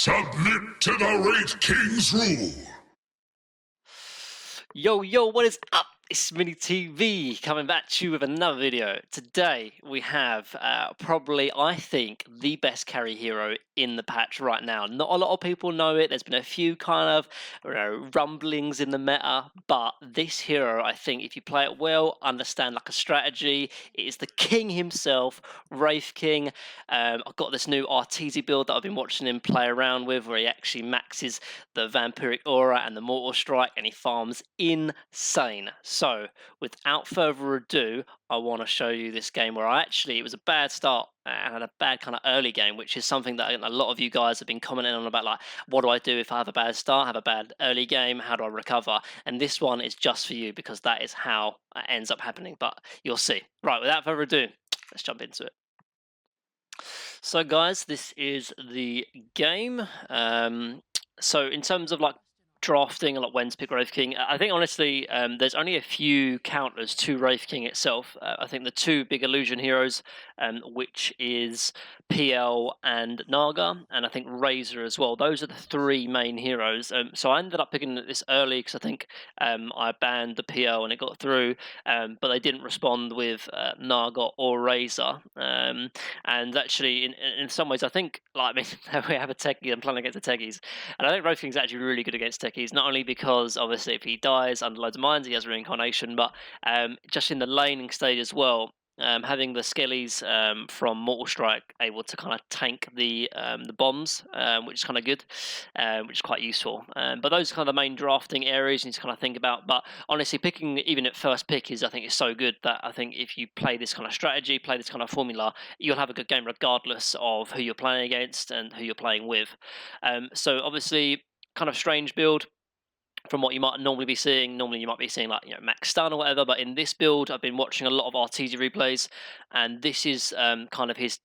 Submit to the Wraith King's rule. Yo, what is up? It's Mini TV coming back to you with another video. Today we have probably, I think, the best carry hero in the patch right now. Not a lot of people know it. There's been a few kind of rumblings in the meta, but this hero, I think, if you play it well, understand like a strategy, it is the king himself, Wraith King. I've got this new RTZ build that I've been watching him play around with, where he actually maxes the Vampiric Aura and the Mortal Strike, and he farms insane. So, without further ado, I want to show you this game where it was a bad start and a bad kind of early game, which is something that a lot of you guys have been commenting on about, like, what do I do if I have a bad start, have a bad early game, how do I recover? And this one is just for you because that is how it ends up happening, but you'll see. Right, without further ado, let's jump into it. So guys, this is the game. So in terms of like drafting and like when to pick Wraith King, I think honestly there's only a few counters to Wraith King itself. I think the two big illusion heroes, which is PL and Naga, and I think Razor as well. Those are the three main heroes. So I ended up picking this early because I think I banned the PL and it got through, but they didn't respond with Naga or Razor. And actually, in some ways, I think, like, I mean, we have a techie, I'm playing against the techies, and I think Wraith King's actually really good against techies, not only because, obviously, if he dies under loads of mines, he has reincarnation, but just in the laning stage as well. Having the Skellies from Mortal Strike able to kind of tank the bombs, which is kind of good, which is quite useful. But those are kind of the main drafting areas you need to kind of think about. But honestly, picking even at first pick I think is so good that I think if you play this kind of strategy, play this kind of formula, you'll have a good game regardless of who you're playing against and who you're playing with. So obviously, kind of strange build from what you might normally be seeing. Normally you might be seeing, like, max stun or whatever, but in this build I've been watching a lot of RTZ replays, and this is kind of his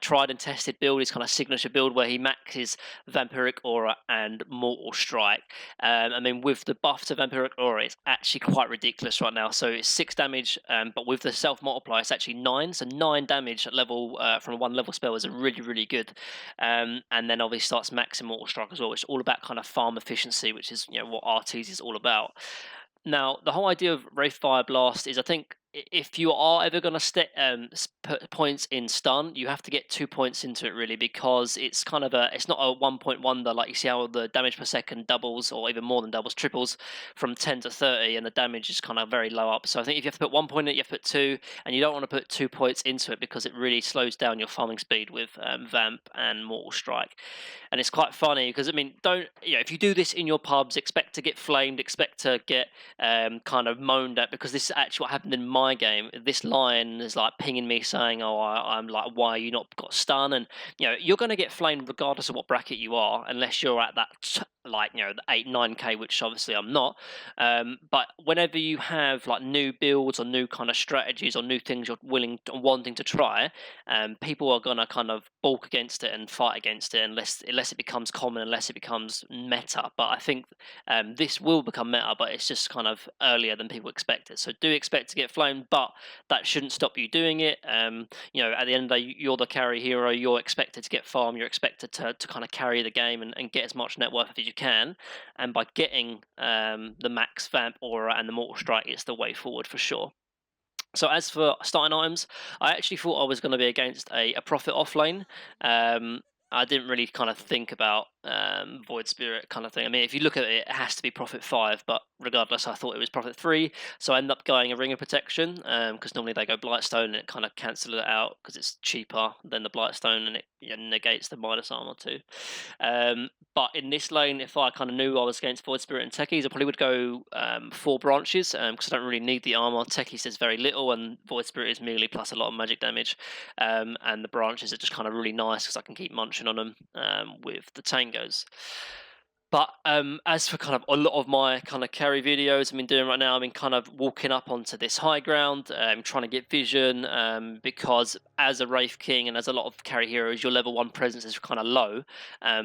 tried and tested build, his kind of signature build, where he maxes Vampiric Aura and Mortal Strike. I mean, with the buff to Vampiric Aura, it's actually quite ridiculous right now. So it's 6 damage, but with the self multiply, it's actually 9. So 9 damage at level from a 1 level spell is really good. And then obviously starts maxing Mortal Strike as well, which is all about kind of farm efficiency, which is what RTZ is all about. Now, the whole idea of Wraith Fire Blast is, I think, if you are ever going to put points in stun, you have to get 2 points into it, really, because it's kind of it's not a 1 point wonder, like you see how the damage per second doubles, or even more than doubles, triples from 10 to 30, and the damage is kind of very low up. So I think if you have to put 1 point in it, you have to put 2, and you don't want to put 2 points into it because it really slows down your farming speed with Vamp and Mortal Strike. And it's quite funny because, I mean, if you do this in your pubs, expect to get flamed, expect to get kind of moaned at, because this is actually what happened in my game. This lion is like pinging me saying, "Oh, I'm like, why are you not got stun?" And you're going to get flamed regardless of what bracket you are, unless you're at that the 8-9k, which obviously I'm not. But whenever you have like new builds or new kind of strategies or new things you're wanting to try, people are gonna kind of balk against it and fight against it unless it becomes common, unless it becomes meta. But I think this will become meta, but it's just kind of earlier than people expect it. So do expect to get flamed, but that shouldn't stop you doing it. At the end of the day, you're the carry hero. You're expected to get farm. You're expected to kind of carry the game and get as much net worth as you can. And by getting the max Vamp Aura and the Mortal Strike, it's the way forward for sure. So as for starting items, I actually thought I was going to be against a Prophet off lane. I didn't really kind of think about Void Spirit kind of thing. I mean, if you look at it, it has to be Prophet 5, but regardless, I thought it was Prophet 3, so I ended up going a Ring of Protection, because normally they go Blightstone and it kind of cancels it out because it's cheaper than the Blightstone and it negates the minus armor too. But in this lane, if I kind of knew I was against Void Spirit and Techies, I probably would go 4 branches, because I don't really need the armor. Techies does very little, and Void Spirit is merely plus a lot of magic damage, and the branches are just kind of really nice because I can keep munching on them with the Tangos. But as for kind of a lot of my kind of carry videos I've been doing right now, I've been kind of walking up onto this high ground, trying to get vision, because as a Wraith King and as a lot of carry heroes, your level 1 presence is kind of low.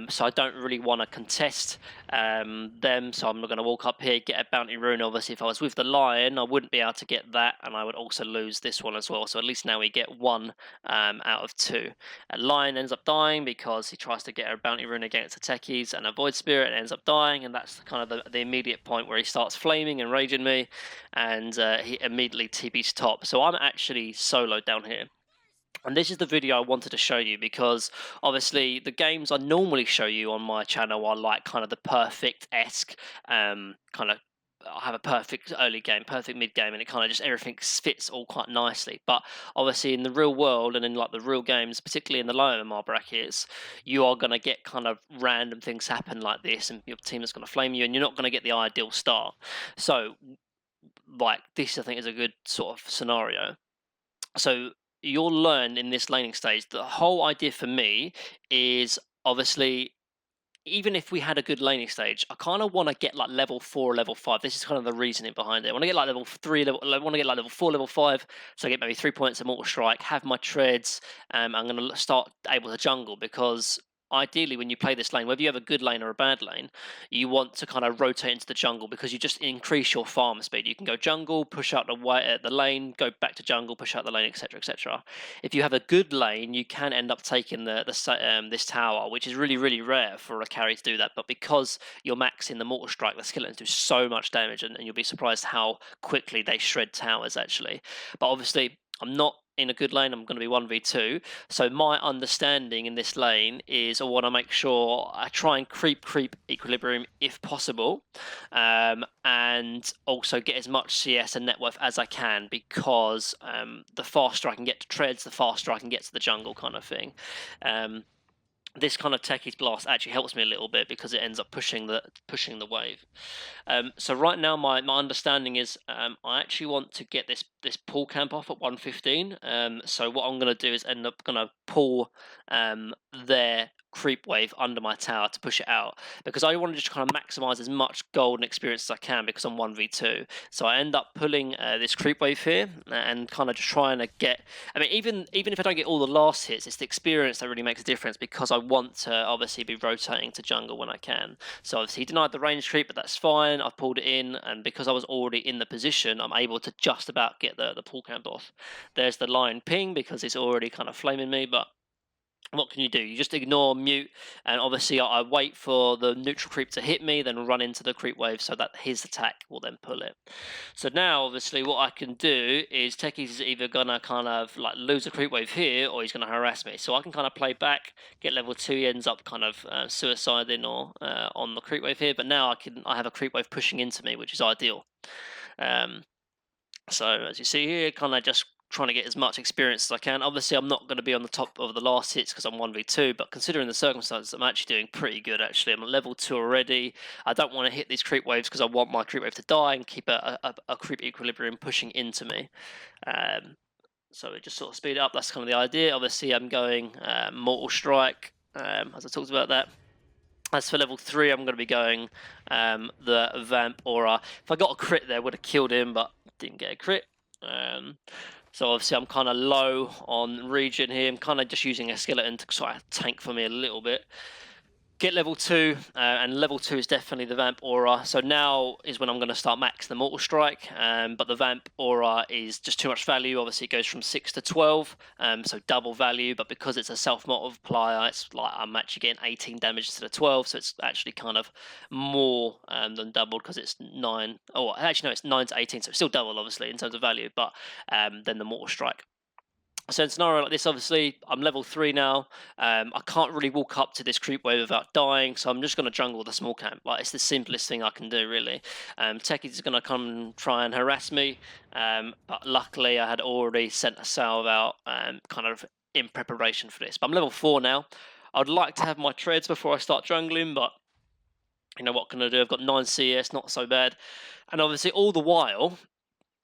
So I don't really want to contest them. So I'm not going to walk up here, get a bounty rune. Obviously, if I was with the lion, I wouldn't be able to get that, and I would also lose this one as well. So at least now we get 1 out of 2. A lion ends up dying because he tries to get a bounty rune against the techies, and a void spirit ends up dying, and that's kind of the immediate point where he starts flaming and raging me, and he immediately TP's top. So I'm actually soloed down here. And this is the video I wanted to show you because obviously the games I normally show you on my channel are like kind of the perfect-esque kind of. I have a perfect early game, perfect mid game, and it kind of just everything fits all quite nicely. But obviously, in the real world and in like the real games, particularly in the lower MMR brackets, you are going to get kind of random things happen like this, and your team is going to flame you, and you're not going to get the ideal start. So, like this, I think is a good sort of scenario. So you'll learn in this laning stage. The whole idea for me is obviously even if we had a good laning stage, I kind of want to get like level 4, level 5. This is kind of the reasoning behind it. I want to get like level 3, I want to get like level 4, level 5. So I get maybe 3 points of Mortal Strike, have my treads. I'm going to start able to jungle because ideally when you play this lane, whether you have a good lane or a bad lane, you want to kind of rotate into the jungle because you just increase your farm speed. You can go jungle, push out the lane, go back to jungle, push out the lane, etc., etc. If you have a good lane, you can end up taking this tower, which is really, really rare for a carry to do that. But because you're maxing the Mortal Strike, the skeletons do so much damage, and you'll be surprised how quickly they shred towers, actually. But obviously, I'm not in a good lane. I'm going to be 1v2. So my understanding in this lane is I want to make sure I try and creep equilibrium if possible, and also get as much CS and net worth as I can because the faster I can get to treads, the faster I can get to the jungle kind of thing. This kind of Techie's Blast actually helps me a little bit because it ends up pushing the wave. So right now my understanding is I actually want to get this pull camp off at 115. So what I'm going to do is end up going to pull their creep wave under my tower to push it out because I want to just kind of maximize as much gold and experience as I can because I'm 1v2. So I end up pulling this creep wave here and kind of just trying to get. I mean, even if I don't get all the last hits, it's the experience that really makes a difference because I want to obviously be rotating to jungle when I can. So obviously he denied the range creep, but that's fine. I've pulled it in, and because I was already in the position, I'm able to just about get the pull camp off. There's the lion ping because it's already kind of flaming me, but what can you do? You just ignore, mute, and obviously I wait for the neutral creep to hit me, then run into the creep wave so that his attack will then pull it. So now, obviously, what I can do is Techies is either going to kind of like lose a creep wave here, or he's going to harass me. So I can kind of play back, get level 2, he ends up kind of suiciding or on the creep wave here, but now I have a creep wave pushing into me, which is ideal. So as you see here, kind of just trying to get as much experience as I can. Obviously, I'm not going to be on the top of the last hits because I'm 1v2, but considering the circumstances, I'm actually doing pretty good, actually. I'm at level 2 already. I don't want to hit these creep waves because I want my creep wave to die and keep a creep equilibrium pushing into me. So it just sort of speed it up. That's kind of the idea. Obviously, I'm going Mortal Strike, as I talked about that. As for level 3, I'm going to be going the Vamp Aura. If I got a crit there, would have killed him, but didn't get a crit. So obviously I'm kind of low on region here. I'm kind of just using a skeleton to sort of tank for me a little bit. Get level 2, and level 2 is definitely the Vamp Aura. So now is when I'm going to start max the Mortal Strike, but the Vamp Aura is just too much value. Obviously it goes from 6 to 12, so double value, but because it's a self-multiplier, it's like I'm actually getting 18 damage to the 12, so it's actually kind of more than doubled because it's 9, oh actually no, it's 9 to 18, so it's still double obviously in terms of value, but then the Mortal Strike. So in a scenario like this, obviously, I'm level 3 now. I can't really walk up to this creep wave without dying, so I'm just going to jungle the small camp. Like, it's the simplest thing I can do, really. Techies is going to come and try and harass me, but luckily I had already sent a salve out kind of in preparation for this. But I'm level 4 now. I'd like to have my treads before I start jungling, but you know, what can I do? I've got 9 CS, not so bad. And obviously, all the while,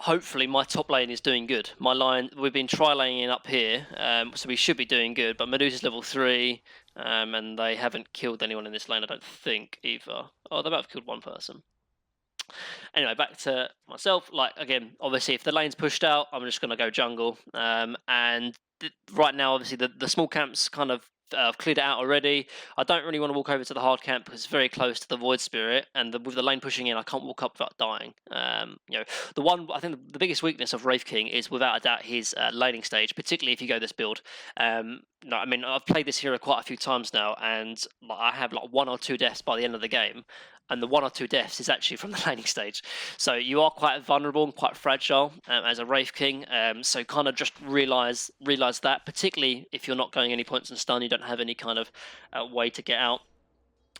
hopefully my top lane is doing good. My line, we've been tri-laning up here, so we should be doing good. But Medusa's level 3, and they haven't killed anyone in this lane, I don't think, either. Oh, they might have killed one person. Anyway, back to myself. Like, again, obviously, if the lane's pushed out, I'm just going to go jungle. And right now, obviously, the small camps kind of cleared it out already. I don't really want to walk over to the hard camp because it's very close to the Void Spirit, and with the lane pushing in, I can't walk up without dying. The one I think the biggest weakness of Wraith King is without a doubt his laning stage, particularly if you go this build. No, I mean, I've played this hero quite a few times now, and I have like 1 or 2 deaths by the end of the game. And the 1 or 2 deaths is actually from the laning stage. So you are quite vulnerable and quite fragile as a Wraith King. So kind of just realize that, particularly if you're not going any points and stun, you don't have any kind of way to get out.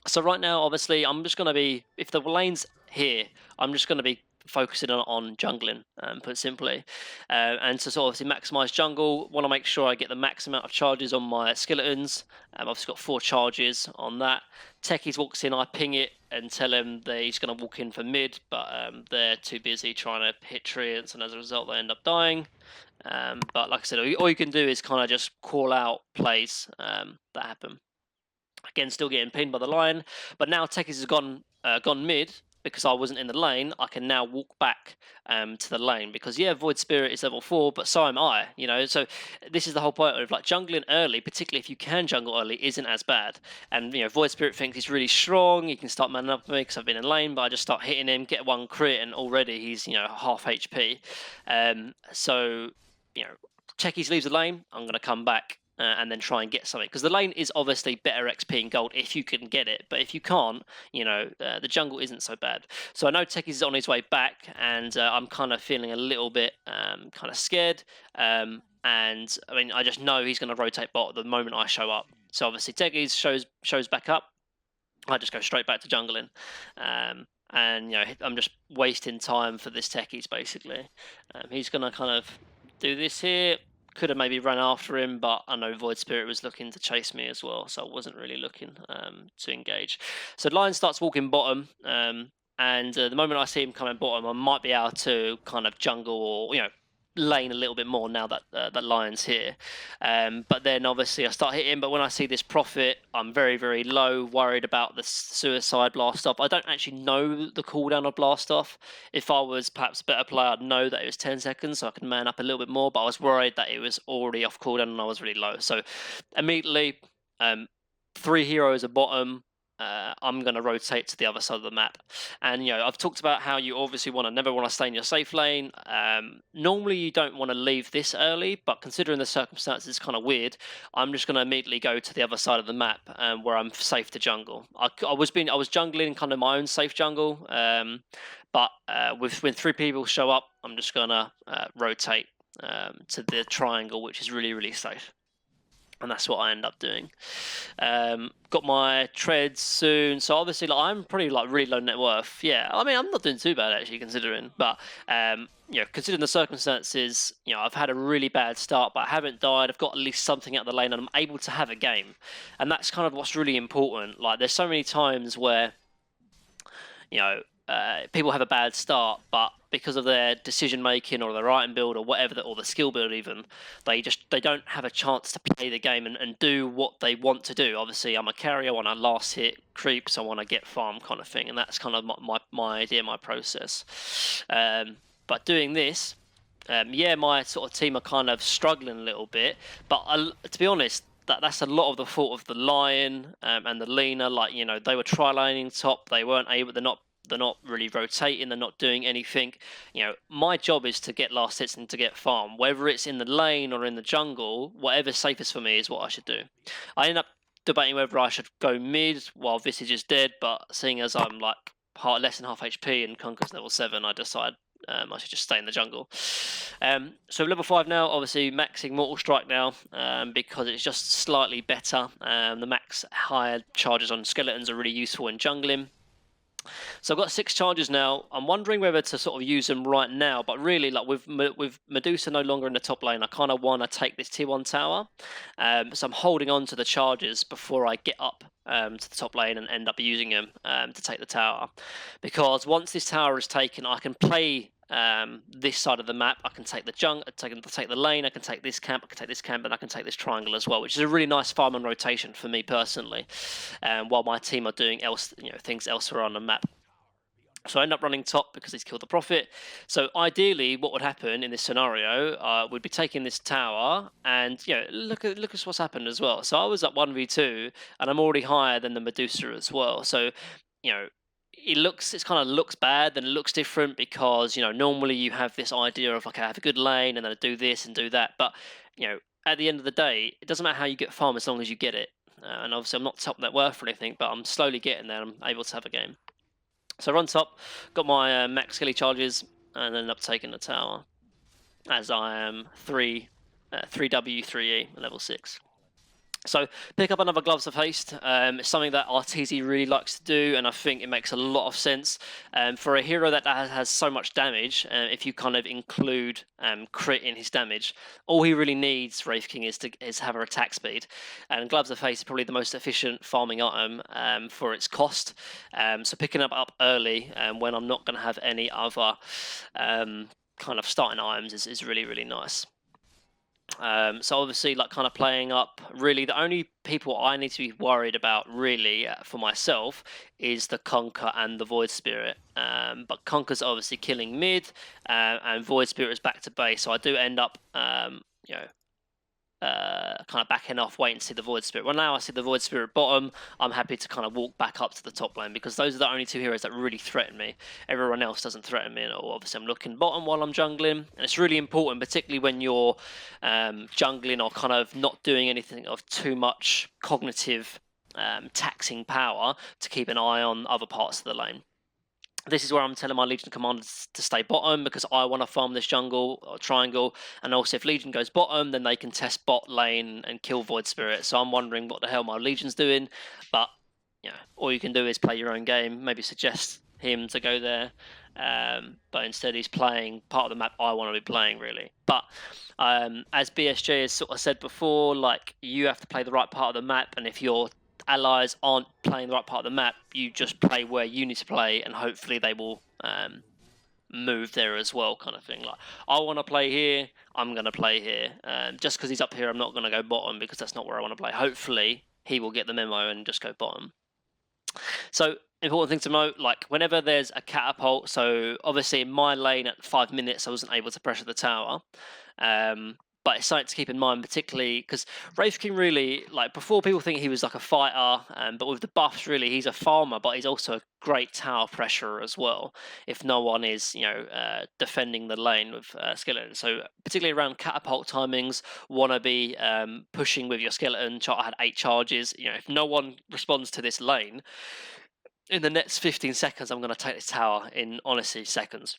So right now, obviously, I'm just going to be, if the lane's here, I'm just going to be focusing on jungling, put simply. And to sort of obviously maximize jungle, want to make sure I get the max amount of charges on my skeletons. I've obviously got 4 charges on that. Techies walks in, I ping it and tell him that he's going to walk in for mid, but they're too busy trying to hit treants, and as a result, they end up dying. But like I said, all you can do is kind of just call out plays that happen. Again, still getting pinned by the line, but now Techies has gone mid. Because I wasn't in the lane, I can now walk back to the lane. Because yeah, Void Spirit is level 4, but so am I. You know, so this is the whole point of like jungling early, particularly if you can jungle early, isn't as bad. And you know, Void Spirit thinks he's really strong. He can start manning up me because I've been in lane, but I just start hitting him, get 1 crit, and already he's half HP. So you know, Techies leaves the lane. I'm going to come back. And then try and get something, because the lane is obviously better XP and gold if you can get it, but if you can't, the jungle isn't so bad. So I know Techies is on his way back, and I'm kind of feeling a little bit kind of scared. And I mean, I just know he's going to rotate bot the moment I show up. So obviously Techies shows back up. I just go straight back to jungling. And I'm just wasting time for this Techies basically. He's going to kind of do this here. Could have maybe run after him, but I know Void Spirit was looking to chase me as well, so I wasn't really looking to engage. So Lion starts walking bottom, and the moment I see him coming bottom, I might be able to kind of jungle or lane a little bit more now that that Lion's here. But then obviously I start hitting, but when I see this Prophet, I'm very, very low, worried about the suicide blast off. I don't actually know the cooldown of blast off. If I was perhaps a better player, I'd know that it was 10 seconds, so I could man up a little bit more, but I was worried that it was already off cooldown and I was really low. So immediately 3 heroes at bottom, I'm going to rotate to the other side of the map. And I've talked about how you obviously never want to stay in your safe lane. Normally you don't want to leave this early, but considering the circumstances, it's kind of weird. I'm just going to immediately go to the other side of the map, where I'm safe to jungle. I was jungling kind of my own safe jungle, but when 3 people show up, I'm just going to rotate to the triangle, which is really, really safe. And that's what I end up doing. Got my treads soon, so obviously I'm probably really low net worth. Yeah, I mean I'm not doing too bad actually considering, but considering the circumstances, I've had a really bad start, but I haven't died. I've got at least something out of the lane, and I'm able to have a game, and that's kind of what's really important. Like there's so many times where people have a bad start, but because of their decision making or their item build or whatever, or the skill build even, they don't have a chance to play the game and do what they want to do. Obviously, I'm a carrier, I want to last hit creeps, I want to get farm kind of thing, and that's kind of my idea, my process. But doing this, my sort of team are kind of struggling a little bit, but to be honest, that's a lot of the fault of the Lion and the Lena. They were tri-laning top, they weren't able, they're not really rotating, they're not doing anything. My job is to get last hits and to get farm. Whether it's in the lane or in the jungle, whatever's safest for me is what I should do. I end up debating whether I should go mid while Visage is dead, but seeing as I'm less than half HP and Conquer's level 7, I decide I should just stay in the jungle. So level 5 now, obviously maxing Mortal Strike now, because it's just slightly better. The max higher charges on skeletons are really useful in jungling. So I've got 6 charges now. I'm wondering whether to sort of use them right now, but really, with Medusa no longer in the top lane, I kind of want to take this tier 1 tower. So I'm holding on to the charges before I get up to the top lane and end up using him to take the tower, because once this tower is taken, I can play this side of the map. I can take the take the lane. I can take this camp. I can take this camp, and I can take this triangle as well, which is a really nice farm and rotation for me personally. While my team are doing things elsewhere on the map. So I end up running top because he's killed the Prophet. So ideally, what would happen in this scenario would be taking this tower, and look at what's happened as well. So I was at 1v2, and I'm already higher than the Medusa as well. So it kind of looks bad, and it looks different because normally you have this idea of, okay, I have a good lane and then I do this and do that. But at the end of the day, it doesn't matter how you get farm as long as you get it. And obviously, I'm not top net worth or anything, but I'm slowly getting there. I'm able to have a game. So I run top, got my max skilly charges, and end up taking the tower, as I am 3W, 3E, level 6. So pick up another Gloves of Haste. It's something that RTZ really likes to do, and I think it makes a lot of sense. For a hero that has so much damage, if you kind of include crit in his damage, all he really needs, Wraith King, is have her attack speed. And Gloves of Haste is probably the most efficient farming item for its cost. So picking up early when I'm not going to have any other kind of starting items is really, really nice. So obviously, like, kind of playing up, really the only people I need to be worried about really for myself is the Conquer and the Void Spirit. But Conquer's obviously killing mid, and Void Spirit is back to base, so I do end up kind of backing off, waiting to see the Void Spirit. Well, now I see the Void Spirit bottom, I'm happy to kind of walk back up to the top lane, because those are the only two heroes that really threaten me. Everyone else doesn't threaten me at all. Obviously, I'm looking bottom while I'm jungling, and it's really important, particularly when you're jungling or kind of not doing anything of too much cognitive taxing power, to keep an eye on other parts of the lane. This is where I'm telling my Legion commanders to stay bottom, because I want to farm this jungle or triangle, and also if Legion goes bottom, then they can test bot lane and kill Void Spirit. So I'm wondering what the hell my Legion's doing, but all you can do is play your own game. Maybe suggest him to go there, but instead he's playing part of the map I want to be playing, really. But as BSJ has sort of said before, like, you have to play the right part of the map, and if your allies aren't playing the right part of the map, you just play where you need to play, and hopefully they will move there as well, kind of thing. Like, I want to play here, I'm going to play here. Just because he's up here, I'm not going to go bottom, because that's not where I want to play. Hopefully he will get the memo and just go bottom. So important thing to note, like, whenever there's a catapult, so obviously in my lane at 5 minutes I wasn't able to pressure the tower, but it's something to keep in mind, particularly because Wraith King really, like, before people think he was like a fighter, but with the buffs, really he's a farmer, but he's also a great tower pressurer as well, if no one is defending the lane with skeletons. So particularly around catapult timings, want to be pushing with your skeleton. I had 8 charges. If no one responds to this lane in the next 15 seconds, I'm going to take this tower in, honestly, seconds.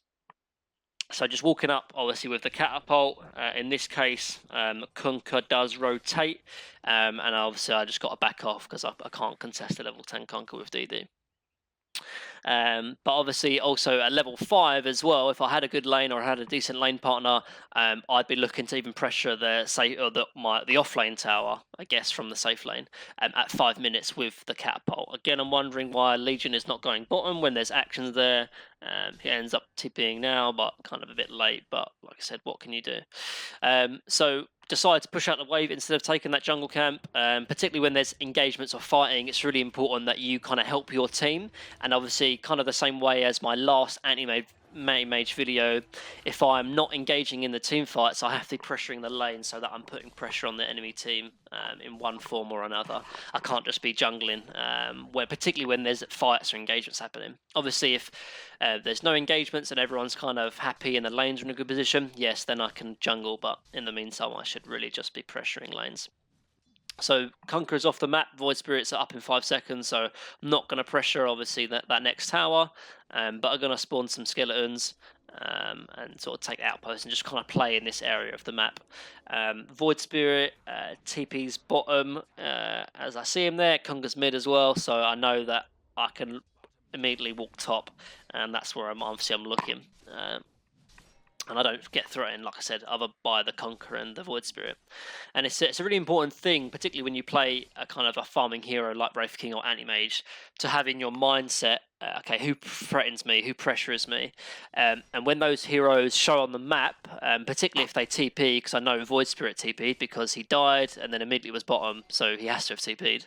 So just walking up, obviously, with the catapult. In this case, Conquer does rotate, and obviously I just got to back off because I can't contest a level 10 Conquer with DD. But obviously also at level 5 as well, if I had a good lane or I had a decent lane partner, I'd be looking to even pressure the offlane tower, I guess, from the safe lane at 5 minutes with the catapult. Again, I'm wondering why Legion is not going bottom when there's actions there. He ends up TPing now, but kind of a bit late. But like I said, what can you do? So decide to push out the wave instead of taking that jungle camp, particularly when there's engagements or fighting. It's really important that you kind of help your team, and obviously kind of the same way as my last anti-mage video, if I'm not engaging in the team fights, I have to be pressuring the lane so that I'm putting pressure on the enemy team in one form or another. I can't just be jungling, particularly when there's fights or engagements happening. Obviously, if there's no engagements and everyone's kind of happy and the lanes are in a good position, yes, then I can jungle, but in the meantime, I should really just be pressuring lanes. So Conqueror's off the map, Void Spirits are up in 5 seconds, so I'm not going to pressure, obviously, that next tower, but I'm going to spawn some skeletons and sort of take the outpost and just kind of play in this area of the map. Void Spirit, TP's bottom, as I see him there. Conqueror's mid as well, so I know that I can immediately walk top, and that's where I'm looking. and I don't get threatened, like I said, other by the Conqueror and the Void Spirit. And it's a really important thing, particularly when you play a kind of a farming hero like Wraith King or Anti-Mage, to have in your mindset, okay, who threatens me, who pressures me, and when those heroes show on the map, particularly if they TP, because I know Void Spirit TP'd because he died and then immediately was bottom, so he has to have TP'd.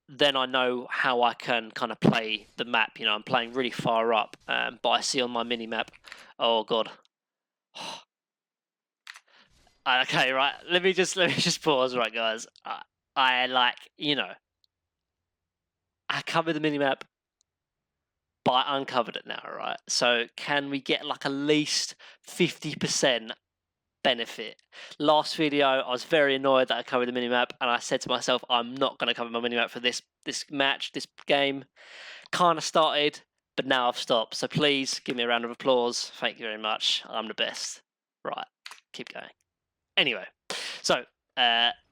Then I know how I can kind of play the map. You know, I'm playing really far up, but I see on my mini map, oh god. Okay, right. Let me just pause, right, guys. I like, I covered the mini map, but I uncovered it now, right? So can we get like at least 50% benefit? Last video, I was very annoyed that I covered the mini map, and I said to myself, I'm not going to cover my mini map for this match, this game. Kind of started, but now I've stopped. So please give me a round of applause. Thank you very much. I'm the best. Right, keep going. Anyway, so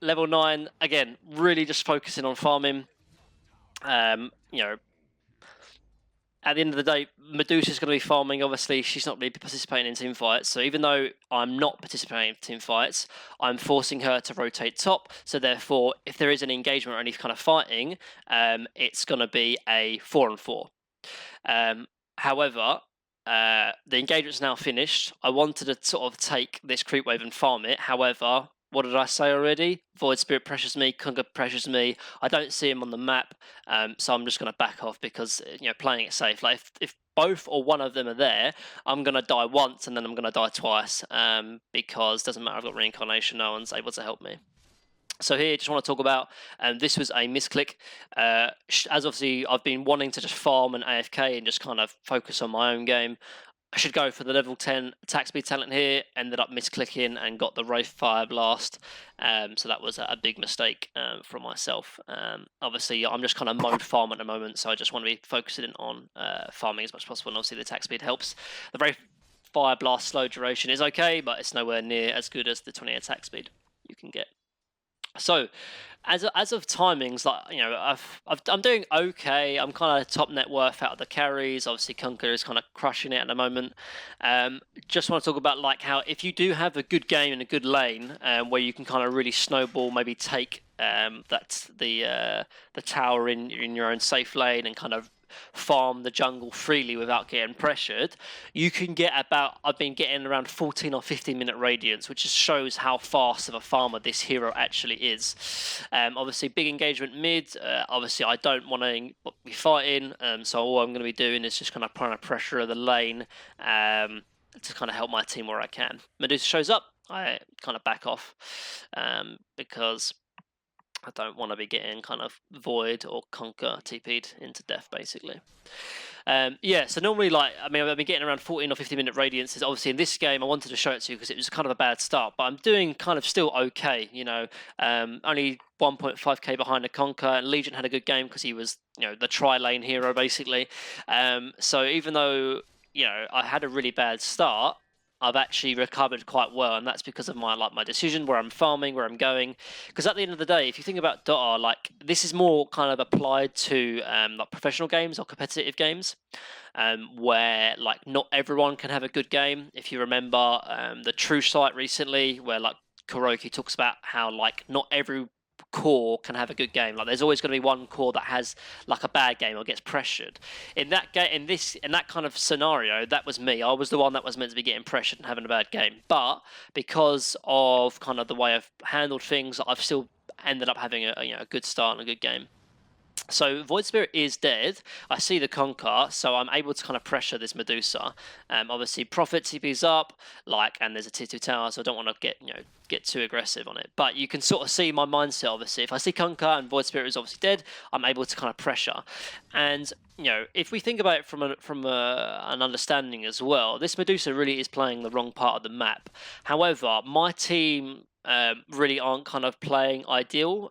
level 9, again, really just focusing on farming. At the end of the day, Medusa's going to be farming. Obviously, she's not really participating in team fights. So even though I'm not participating in team fights, I'm forcing her to rotate top. So therefore, if there is an engagement or any kind of fighting, it's going to be a 4-on-4. However, the engagement's now finished. I wanted to sort of take this creep wave and farm it. However, what did I say already? Void Spirit pressures me, Kunga pressures me. I don't see him on the map, so I'm just going to back off because playing it safe. Like if both or one of them are there, I'm going to die once and then I'm going to die twice because it doesn't matter. I've got reincarnation. No one's able to help me. So here, just want to talk about, this was a misclick. As obviously I've been wanting to just farm and AFK and just kind of focus on my own game. I should go for the level 10 attack speed talent here, ended up misclicking and got the Wraith Fire Blast. So that was a big mistake from myself. Obviously, I'm just kind of mode farm at the moment, so I just want to be focusing on farming as much as possible, and obviously the attack speed helps. The Wraith Fire Blast slow duration is okay, but it's nowhere near as good as the 20 attack speed you can get. So, as of timings, like I'm doing okay. I'm kind of top net worth out of the carries. Obviously, Kunka is kind of crushing it at the moment. Just want to talk about like how if you do have a good game in a good lane, where you can kind of really snowball, maybe take the tower in your own safe lane and kind of farm the jungle freely without getting pressured, you can get about, I've been getting around 14 or 15 minute radiance, which just shows how fast of a farmer this hero actually is. Obviously big engagement mid, obviously I don't want to be fighting, so all I'm going to be doing is just kind of trying to pressure the lane to kind of help my team where I can. Medusa shows up, I kind of back off because I don't want to be getting kind of Void or Conquer TP'd into death, basically. So normally, I've been getting around 14 or 15 minute radiances. Obviously, in this game, I wanted to show it to you because it was kind of a bad start, but I'm doing kind of still okay, only 1.5k behind the Conquer, and Legion had a good game because he was, the tri-lane hero, basically. So even though, I had a really bad start, I've actually recovered quite well, and that's because of my decision, where I'm farming, where I'm going. Because at the end of the day, if you think about Dota, this is more kind of applied to professional games or competitive games, where not everyone can have a good game. If you remember the True site recently, where Kuroki talks about how not every core can have a good game. There's always going to be one core that has a bad game or gets pressured. In that game, in that kind of scenario, that was me. I was the one that was meant to be getting pressured and having a bad game. But because of kind of the way I've handled things, I've still ended up having a good start and a good game. So Void Spirit is dead. I see the Conquer, so I'm able to kind of pressure this Medusa. Obviously, Prophet TP's up, and there's a T2 tower, so I don't want to get too aggressive on it. But you can sort of see my mindset. Obviously, if I see Conquer and Void Spirit is obviously dead, I'm able to kind of pressure. And if we think about it from an understanding as well, this Medusa really is playing the wrong part of the map. However, my team really aren't kind of playing ideal.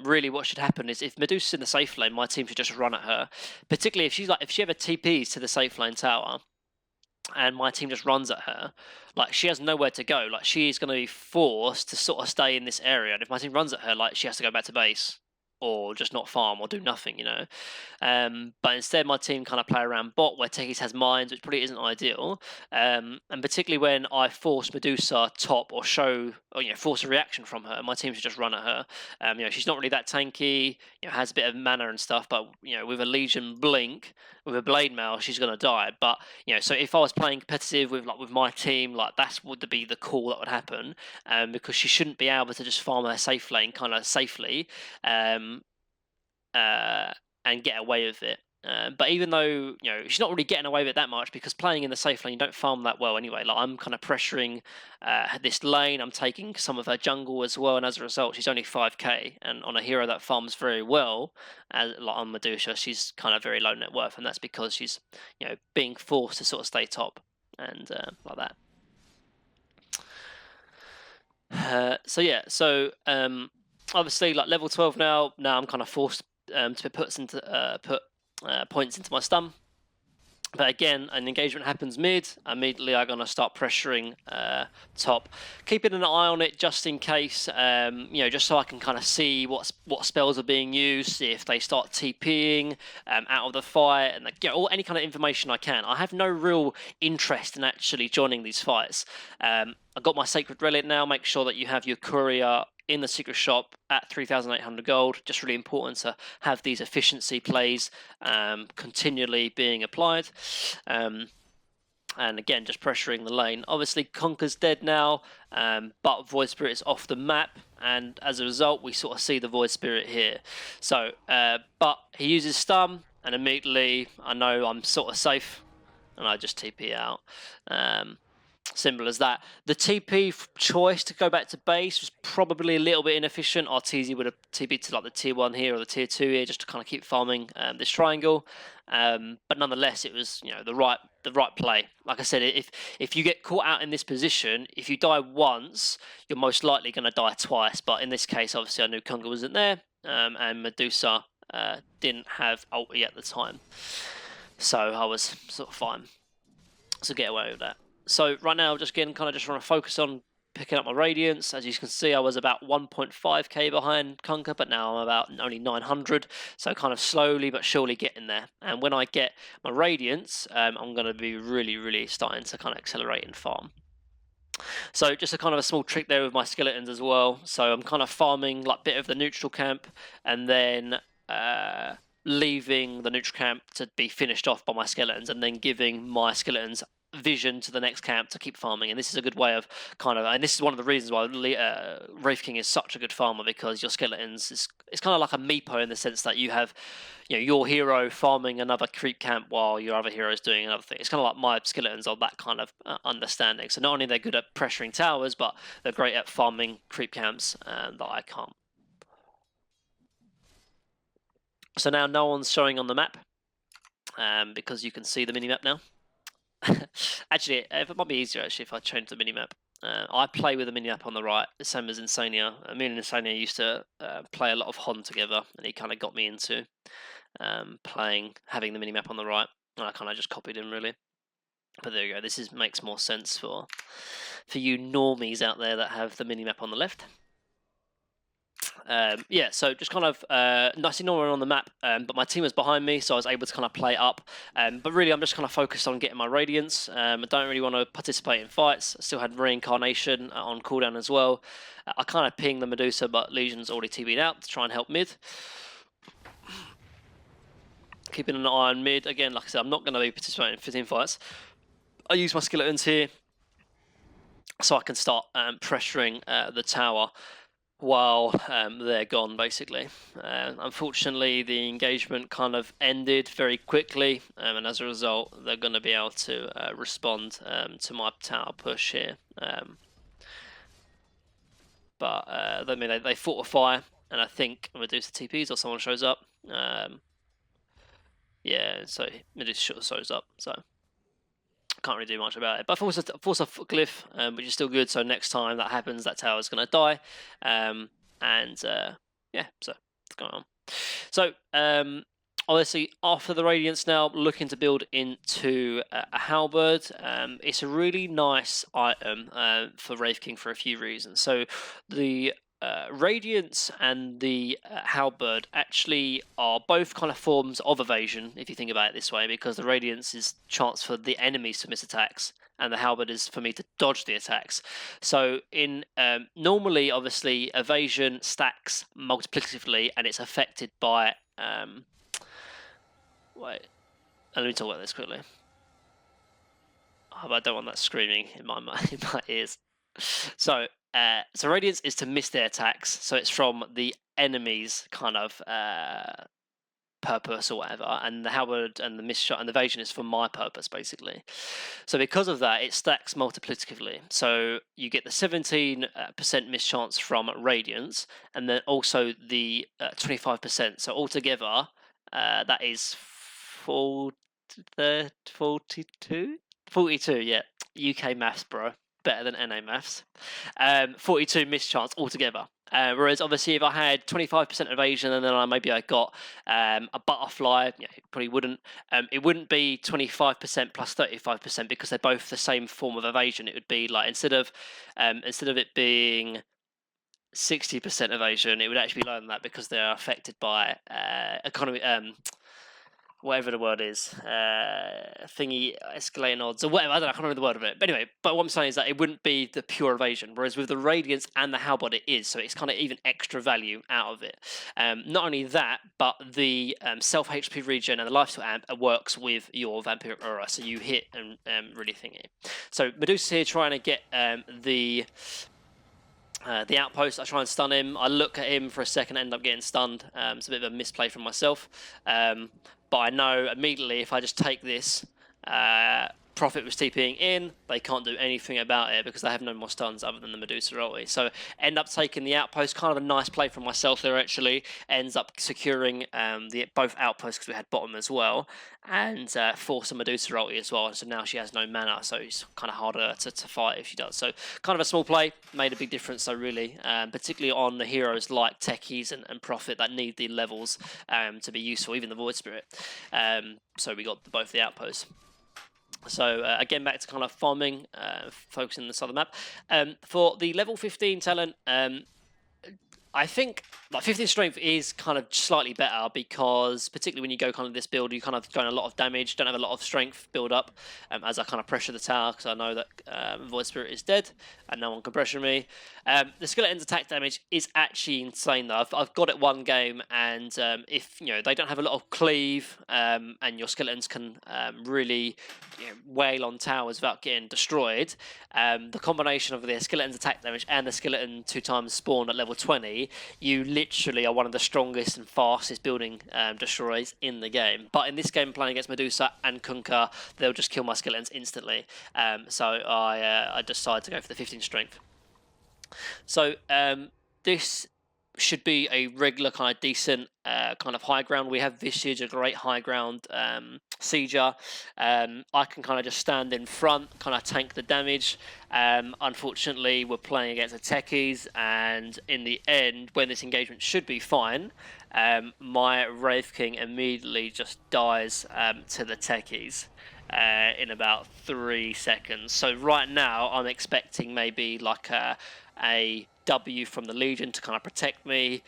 Really what should happen is if Medusa's in the safe lane, my team should just run at her. Particularly if she ever TPs to the safe lane tower and my team just runs at her, she has nowhere to go. She's going to be forced to sort of stay in this area, and if my team runs at her, she has to go back to base. or just not farm or do nothing, you know. But instead, my team kind of play around bot where Tekis has mines, which probably isn't ideal. And particularly when I force Medusa top or show, or force a reaction from her, my team should just run at her. She's not really that tanky. Has a bit of mana and stuff, but with a Legion blink, with a blade mail, she's gonna die. But so if I was playing competitive with my team, like that's would be the call that would happen, because she shouldn't be able to just farm her safe lane kind of safely, and get away with it. But even though she's not really getting away with it that much, because playing in the safe lane you don't farm that well anyway. Like I'm kind of pressuring this lane. I'm taking some of her jungle as well, and as a result, she's only 5k. And on a hero that farms very well, like on Medusa, she's kind of very low net worth, and that's because she's being forced to sort of stay top and like that. So obviously like level 12 now I'm kind of forced to put points into my stun. But again, an engagement happens mid. Immediately, I'm gonna start pressuring top, keeping an eye on it just in case. Just so I can kind of see what spells are being used, see if they start TPing out of the fight, and any kind of information I can. I have no real interest in actually joining these fights. I've got my Sacred Relic now. Make sure that you have your courier in the secret shop at 3,800 gold. Just really important to have these efficiency plays continually being applied. And again, just pressuring the lane. Obviously, Conquer's dead now, but Void Spirit is off the map, and as a result, we sort of see the Void Spirit here. So, but he uses stun, and immediately I know I'm sort of safe, and I just TP out. Simple as that. The TP choice to go back to base was probably a little bit inefficient. RTZ would have TP'd to like the tier 1 here or the tier 2 here just to kind of keep farming this triangle. But nonetheless, it was the right play. Like I said, if you get caught out in this position, if you die once, you're most likely going to die twice. But in this case, obviously, I knew Kunga wasn't there, and Medusa didn't have ulti at the time, so I was sort of fine. So get away with that. So right now, just trying to focus on picking up my Radiance. As you can see, I was about 1.5k behind Conquer, but now I'm about only 900. So kind of slowly but surely getting there. And when I get my Radiance, I'm going to be really starting to kind of accelerate and farm. So just a kind of a small trick there with my skeletons as well. So I'm kind of farming like a bit of the neutral camp, and then leaving the neutral camp to be finished off by my skeletons, and then giving my skeletons vision to the next camp to keep farming. And this is a good way of and this is one of the reasons why Wraith King is such a good farmer, because your skeletons it's kind of like a meepo in the sense that you have your hero farming another creep camp while your other hero is doing another thing. It's kind of like my skeletons are that kind of understanding. So not only are they good at pressuring towers, but they're great at farming creep camps that I can't. So now no one's showing on the map because you can see the mini-map now. Actually, it might be easier if I change the minimap. I play with the minimap on the right, the same as Insania. Me and Insania used to play a lot of Hon together, and he kind of got me into having the minimap on the right, and I kind of just copied him really. But there you go. This makes more sense for you normies out there that have the minimap on the left. So just kind of nicely normal on the map, but my team was behind me, so I was able to kind of play up. But really, I'm just kind of focused on getting my Radiance. I don't really want to participate in fights. I still had Reincarnation on cooldown as well. I kind of pinged the Medusa, but Legion's already TB'd out to try and help mid. Keeping an eye on mid. Again, like I said, I'm not going to be participating in 15 fights. I use my skeletons here so I can start pressuring the tower while they're gone, basically. Unfortunately, the engagement kind of ended very quickly, and as a result, they're going to be able to respond to my tower push here. They fortify, and I think Medusa TPs or someone shows up. So Medusa shows up, so can't really do much about it. But force a glyph, which is still good. So next time that happens, that tower is going to die. So what's going on? So obviously after the Radiance now, looking to build into a Halberd. It's a really nice item for Wraith King for a few reasons. So the Radiance and the Halberd actually are both kind of forms of evasion, if you think about it this way, because the Radiance is chance for the enemies to miss attacks, and the Halberd is for me to dodge the attacks. So in normally, obviously, evasion stacks multiplicatively, and it's affected by wait, let me talk about this quickly. Oh, I don't want that screaming in my ears. So Radiance is to miss their attacks, so it's from the enemy's kind of purpose or whatever, and the Howard and the miss shot and the evasion is for my purpose basically. So because of that, it stacks multiplicatively. So you get the 17% miss chance from Radiance, and then also the 25%. So altogether, that is 42. 42, yeah. UK maths, bro. Better than NA maths. 42 miss chance altogether. Whereas obviously if I had 25% evasion and then I got a butterfly, probably wouldn't. It wouldn't be 25% plus 35% because they're both the same form of evasion. It would be like instead of it being 60% evasion, it would actually be lower than that because they're affected by economy. Whatever the word is, thingy, escalating odds, or whatever, I don't know, I can't remember the word of it. But anyway, what I'm saying is that it wouldn't be the pure evasion, whereas with the Radiance and the Halberd it is, so it's kind of even extra value out of it. Not only that, but the self-HP regen and the lifesteal amp works with your Vampiric Aura, so you hit and really thingy. So Medusa's here trying to get the outpost. I try and stun him. I look at him for a second, end up getting stunned. It's a bit of a misplay from myself. But I know immediately if I just take this, Prophet was TPing in, they can't do anything about it because they have no more stuns other than the Medusa ulti. So end up taking the outpost, kind of a nice play from myself there actually. Ends up securing both outposts because we had bottom as well, and force a Medusa ulti as well. So now she has no mana, so it's kind of harder to fight if she does. So kind of a small play, made a big difference. So really, particularly on the heroes like Techies and Prophet that need the levels to be useful, even the Void Spirit. So we got both the outposts. So again, back to kind of farming, focusing on the southern map. For the level 15 talent, I think like 15 strength is kind of slightly better because particularly when you go kind of this build, you kind of gain a lot of damage, don't have a lot of strength build up as I kind of pressure the tower because I know that Void Spirit is dead and no one can pressure me. The Skeleton's attack damage is actually insane though. I've got it one game and if they don't have a lot of cleave and your Skeletons can really wail on towers without getting destroyed, the combination of the Skeleton's attack damage and the Skeleton 2x spawn at level 20, you literally are one of the strongest and fastest building destroyers in the game. But in this game, playing against Medusa and Kunkka, they'll just kill my Skeletons instantly. So I decided to go for the 15 strength. So this should be a regular kind of decent kind of high ground. We have Visage, a great high ground sieger. I can kind of just stand in front, kind of tank the damage. Unfortunately, we're playing against the Techies, and in the end, when this engagement should be fine, my Wraith King immediately just dies to the Techies in about 3 seconds. So right now, I'm expecting maybe like a W from the Legion to kind of protect me.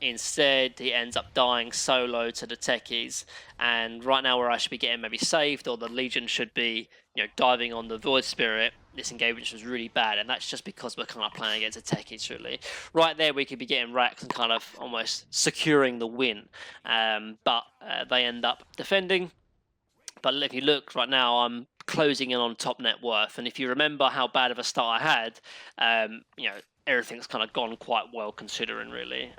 Instead, he ends up dying solo to the Techies. And right now, where I should be getting maybe saved, or the Legion should be, diving on the Void Spirit, this engagement was really bad, and that's just because we're kind of playing against the Techies, really. Right there, we could be getting racks and kind of almost securing the win. But they end up defending. But if you look right now, I'm closing in on top net worth, and if you remember how bad of a start I had, everything's kind of gone quite well considering, really.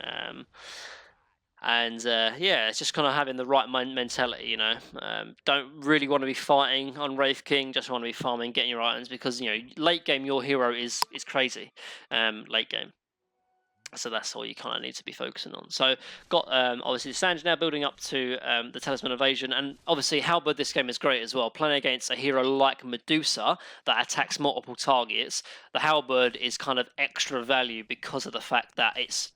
Yeah, it's just kind of having the right mentality, don't really want to be fighting on Wraith King, just want to be farming, getting your items, because late game your hero is crazy. Late game. So that's all you kind of need to be focusing on. So got obviously the Sange now building up to the Talisman Evasion, and obviously Halberd this game is great as well. Playing against a hero like Medusa that attacks multiple targets, the Halberd is kind of extra value because of the fact that it's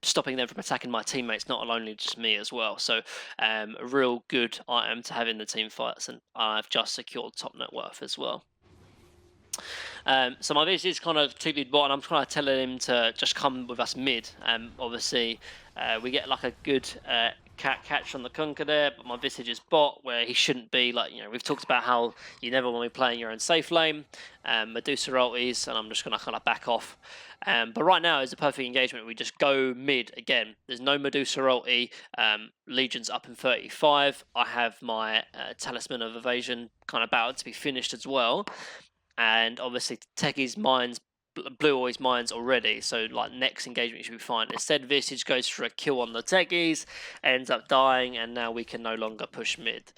stopping them from attacking my teammates, not only just me as well. So a real good item to have in the team fights, and I've just secured top net worth as well. So my visage is kind of 2 mid bot, and I'm kind of telling him to just come with us mid. Obviously, we get like a good catch on the Kunker there, but my visage is bot where he shouldn't be. Like, you know, we've talked about how you never want to be playing your own safe lane. Medusa ultis, and I'm just going to kind of back off. But right now is a perfect engagement. We just go mid again. There's no Medusa ulti. Legion's up in 35. I have my Talisman of Evasion kind of about to be finished as well. And obviously Techie's mines blew all his mines already, so like next engagement should be fine. Instead, Visage goes for a kill on the Techies, ends up dying, and now we can no longer push mid.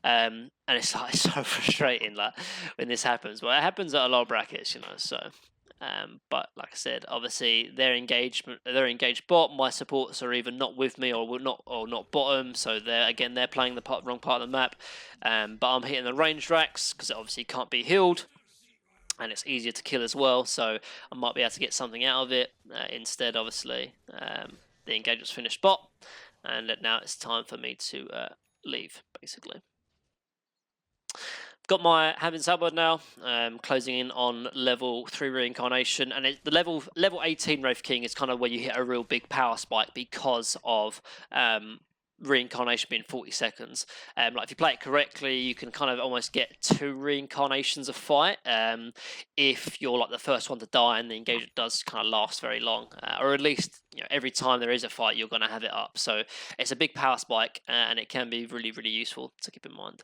And it's like so frustrating like when this happens. Well, it happens at a lot of brackets, you know. So, but like I said, obviously they're engaged bot. My supports are either not with me or not bottom. So they're playing the wrong part of the map. But I'm hitting the range racks because it obviously can't be healed. And it's easier to kill as well, so I might be able to get something out of it. Instead, obviously, the engagement's finished bot, and now it's time for me to leave, basically. Got my Heaven's Halberd now, closing in on level 3 reincarnation, and the level 18 Wraith King is kind of where you hit a real big power spike because of reincarnation being 40 seconds. Like if you play it correctly, you can kind of almost get 2 reincarnations a fight if you're like the first one to die, and the engagement does kind of last very long, or at least, you know, every time there is a fight you're going to have it up. So it's a big power spike, and it can be really, really useful to keep in mind.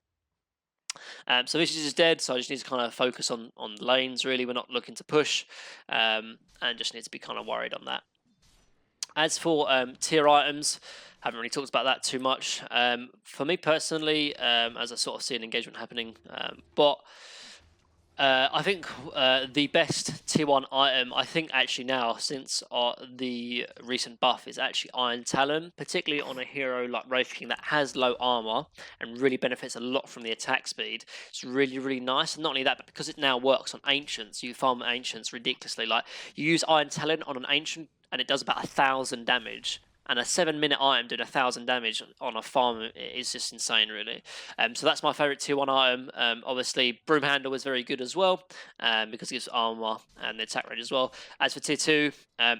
So this is dead, so I just need to kind of focus on lanes. Really, we're not looking to push, and just need to be kind of worried on that. As for tier items, haven't really talked about that too much. For me personally, as I sort of see an engagement happening, but I think the best tier 1 item, I think actually now, since the recent buff, is actually Iron Talon, particularly on a hero like Wraith King that has low armor and really benefits a lot from the attack speed. It's really, really nice. And not only that, but because it now works on Ancients, you farm Ancients ridiculously. Like, you use Iron Talon on an Ancient and it does about 1,000 damage. And a 7-minute item doing 1,000 damage on a farm is just insane, really. So that's my favourite tier 1 item. Obviously, Broom Handle is very good as well, because it gives armor and the attack range as well. As for tier 2,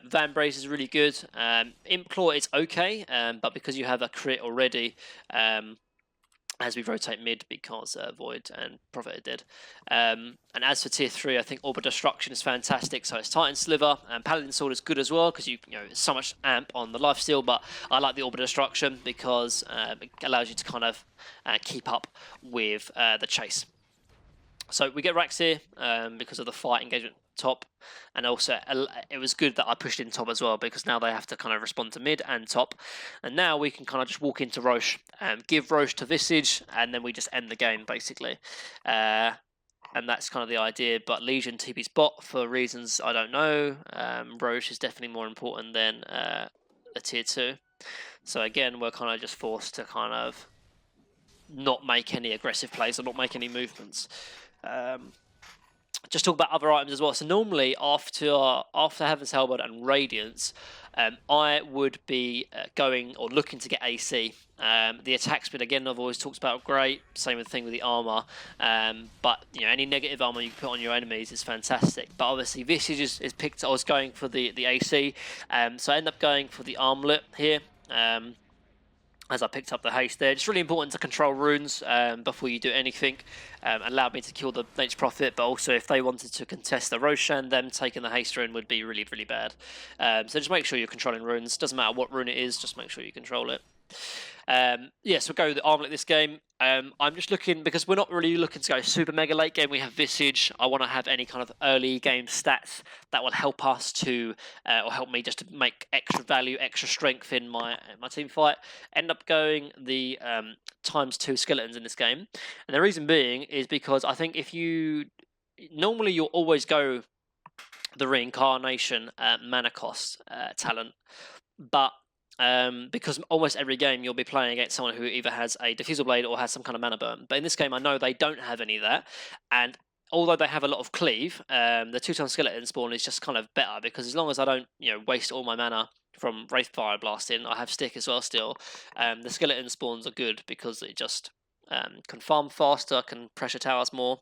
Van Brace is really good. Implore is okay, but because you have a crit already, as we rotate mid, because Void and Prophet are dead. And as for tier 3, I think Orb of Destruction is fantastic. So it's Titan Sliver, and Paladin Sword is good as well, because you know it's so much amp on the lifesteal. But I like the Orb of Destruction because it allows you to kind of keep up with the chase. So we get racks here because of the fight engagement top, and also it was good that I pushed in top as well, because now they have to kind of respond to mid and top, and now we can kind of just walk into Roche, give Roche to Visage, and then we just end the game basically. And that's kind of the idea. But Legion TP's bot for reasons I don't know. Roche is definitely more important than a tier 2. So again, we're kind of just forced to kind of not make any aggressive plays or not make any movements. Just talk about other items as well. So normally after Heaven's Halberd and Radiance, I would be going or looking to get AC. The attack speed, again, I've always talked about, great. Same thing with the armor. But you know, any negative armor you can put on your enemies is fantastic. But obviously, Visage is picked. I was going for the AC, so I end up going for the armlet here. As I picked up the haste there. It's really important to control runes before you do anything. Allowed me to kill the Nature's Prophet, but also if they wanted to contest the Roshan, them taking the haste rune would be really, really bad. So just make sure you're controlling runes. Doesn't matter what rune it is, just make sure you control it. Yeah, so we'll go with the armlet this game. I'm just looking, because we're not really looking to go super mega late game. We have Visage. I want to have any kind of early game stats that will help us to, or help me just to make extra value, extra strength in my team fight. End up going the ×2 skeletons in this game. And the reason being is because I think normally you'll always go the reincarnation mana cost talent, but because almost every game you'll be playing against someone who either has a Diffusal Blade or has some kind of mana burn. But in this game I know they don't have any of that, and although they have a lot of cleave, the 2-ton skeleton spawn is just kind of better, because as long as I don't waste all my mana from Wraith Fire Blasting, I have stick as well still. The skeleton spawns are good because it just can farm faster, can pressure towers more.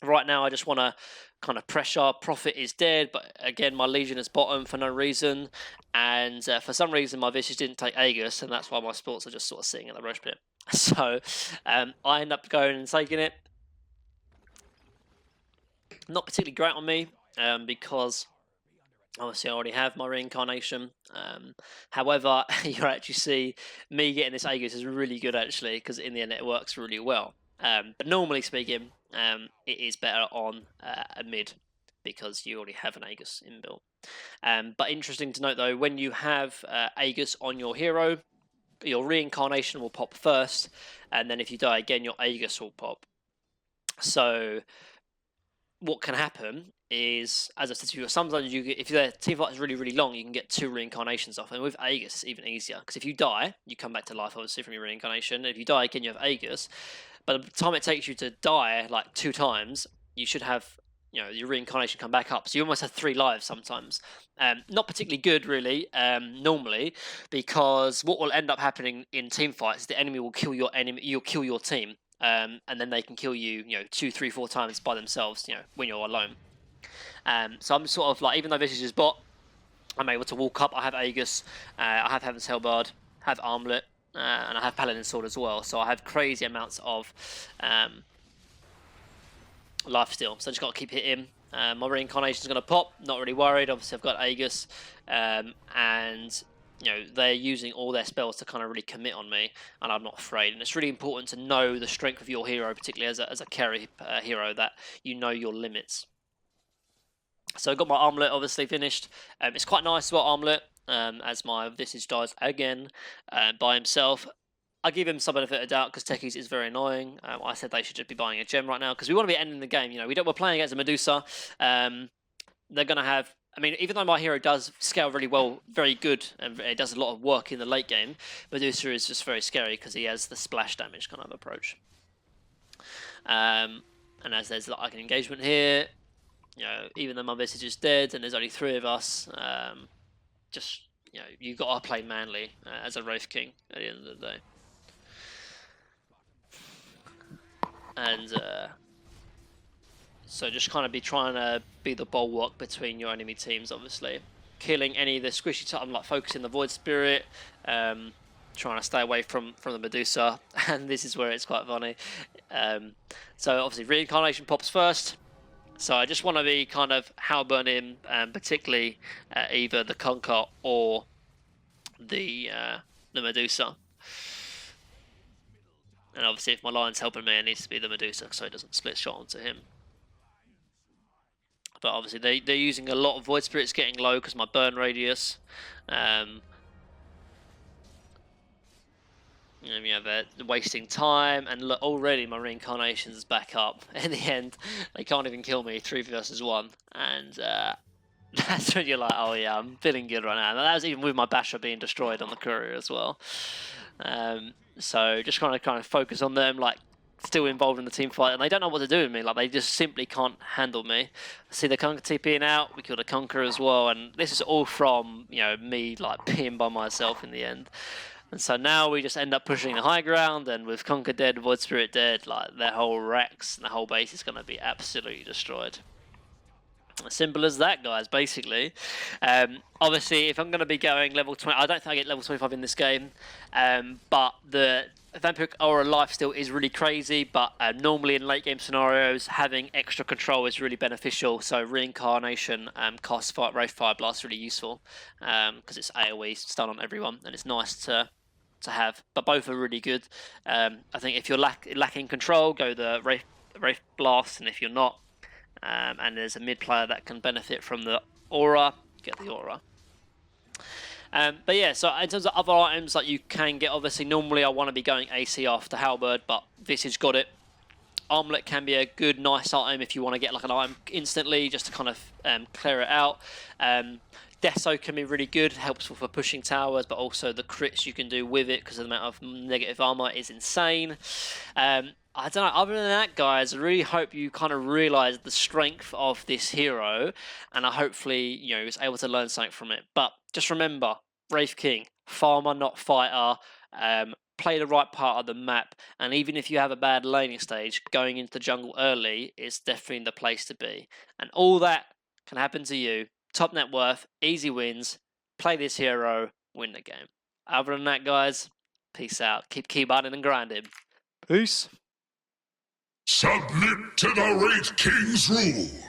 Right now, I just want to kind of pressure. Prophet is dead, but again, my Legion is bottom for no reason. And for some reason, my Visage didn't take Aegis, and that's why my sports are just sort of sitting in the Roche pit. So I end up going and taking it. Not particularly great on me, because obviously I already have my reincarnation. However, you actually see me getting this Aegis is really good, actually, because in the end it works really well. But normally speaking, it is better on a mid, because you already have an Aegis inbuilt. But interesting to note, though, when you have Aegis on your hero, your reincarnation will pop first, and then if you die again, your Aegis will pop. So what can happen is, as I said to you, sometimes you get, if the team fight is really, really long, you can get 2 reincarnations off. And with Aegis, it's even easier, because if you die, you come back to life, obviously, from your reincarnation. And if you die again, you have Aegis. But the time it takes you to die, like 2 times, you should have, you know, your reincarnation come back up. So you almost have 3 lives sometimes. Not particularly good, really, normally, because what will end up happening in team fights is the enemy will kill your enemy, you'll kill your team. And then they can kill you, 2, 3, 4 times by themselves, when you're alone. So I'm sort of like, even though Visage is bot, I'm able to walk up. I have Aegis, I have Heaven's Hellbard, have Armlet, and I have Paladin Sword as well. So I have crazy amounts of life steal. So I just got to keep hitting. My reincarnation is going to pop. Not really worried. Obviously, I've got Aegis, and they're using all their spells to kind of really commit on me, and I'm not afraid. And it's really important to know the strength of your hero, particularly as a carry hero, that you know your limits. So I got my Armlet obviously finished. It's quite nice about Armlet, as my Visage dies again by himself. I give him some benefit of doubt because Techies is very annoying. I said they should just be buying a gem right now because we want to be ending the game. We're playing against a Medusa. They're going to have. I mean, even though my hero does scale really well, very good, and it does a lot of work in the late game, Medusa is just very scary because he has the splash damage kind of approach. And as there's like an engagement here, even though my Visage is dead and there's only 3 of us, you got to play manly as a Wraith King at the end of the day. And so just kind of be trying to be the bulwark between your enemy teams, obviously. Killing any of the squishy type, I'm like focusing the Void Spirit, trying to stay away from the Medusa, and this is where it's quite funny. So obviously reincarnation pops first. So I just want to be kind of Halberd him, particularly either the Conquer or the Medusa. And obviously if my Lion's helping me, it needs to be the Medusa so it doesn't split shot onto him. But obviously they're using a lot of Void Spirits getting low because my burn radius. They're wasting time, and look, already my reincarnation's back up. In the end, they can't even kill me 3 versus 1, and that's when you're like, oh yeah, I'm feeling good right now. And that was even with my Basher being destroyed on the courier as well. So just kind of focus on them, like still involved in the team fight, and they don't know what to do with me. Like they just simply can't handle me. See the Conquer TPing out. We killed a Conquer as well, and this is all from me like being by myself in the end. And so now we just end up pushing the high ground, and with Conquer dead, Void Spirit dead, like their whole Rex and the whole base is going to be absolutely destroyed. As simple as that, guys, basically. Obviously, if I'm going to be going level 20, I don't think I get level 25 in this game, but the Vampiric Aura lifesteal is really crazy, but normally in late game scenarios, having extra control is really beneficial. So reincarnation cost Wraith Fire Blast is really useful, because it's AoE stun on everyone, and it's nice to have, but both are really good. I think if you're lacking control, go the Wraith Blast, and if you're not, and there's a mid player that can benefit from the aura, get the aura. But yeah, so in terms of other items that you can get, obviously normally I want to be going AC after Halberd, but Visage got it. Armlet can be a good, nice item if you want to get like an item instantly, just to kind of clear it out. Deso can be really good, helpful for pushing towers, but also the crits you can do with it because of the amount of negative armor is insane. I don't know, other than that, guys, I really hope you kind of realise the strength of this hero, and I hopefully, was able to learn something from it. But just remember, Wraith King, farmer, not fighter. play the right part of the map, and even if you have a bad laning stage, going into the jungle early is definitely the place to be. And all that can happen to you. Top net worth, easy wins, play this hero, win the game. Other than that, guys, peace out. Keep keyboarding and grinding. Peace. Submit to the Wraith King's rule.